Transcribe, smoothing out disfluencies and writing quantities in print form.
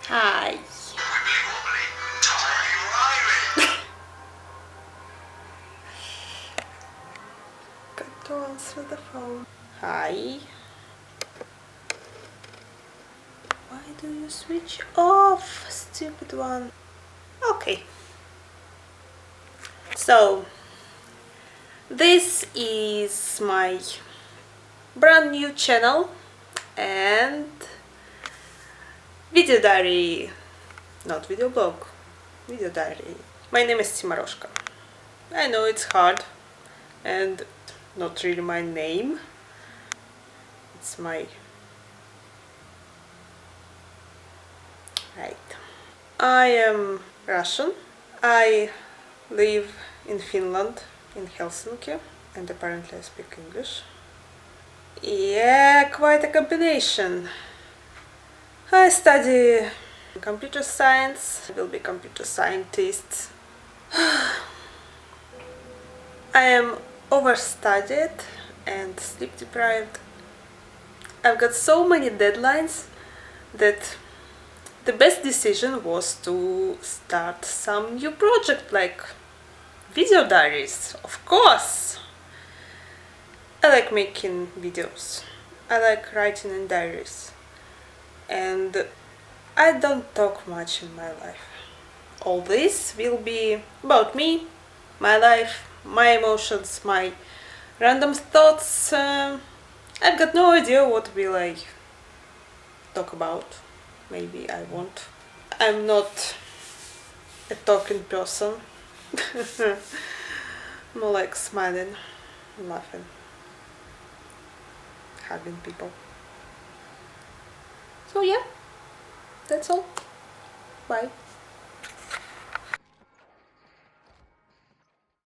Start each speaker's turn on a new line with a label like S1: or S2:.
S1: Hi. Got to answer the phone. Hi. Why do you switch off, stupid one? Okay. So, this is my brand new channel and video diary. Not video blog, video diary. My name is Timaroshka. I know it's hard and not really my name. It's my... Right. I am Russian. I live in Finland, in Helsinki, and apparently I speak English. Yeah, quite a combination. I study computer science, I will be computer scientist. I am overstudied and sleep deprived. I've got so many deadlines that the best decision was to start some new project like video diaries, of course. I like making videos. I like writing in diaries. And I don't talk much in my life. All this will be about me, my life, my emotions, my random thoughts. I've got no idea what will I talk about. Maybe I won't. I'm not a talking person. More like smiling, laughing, hugging people. So yeah, that's all. Bye.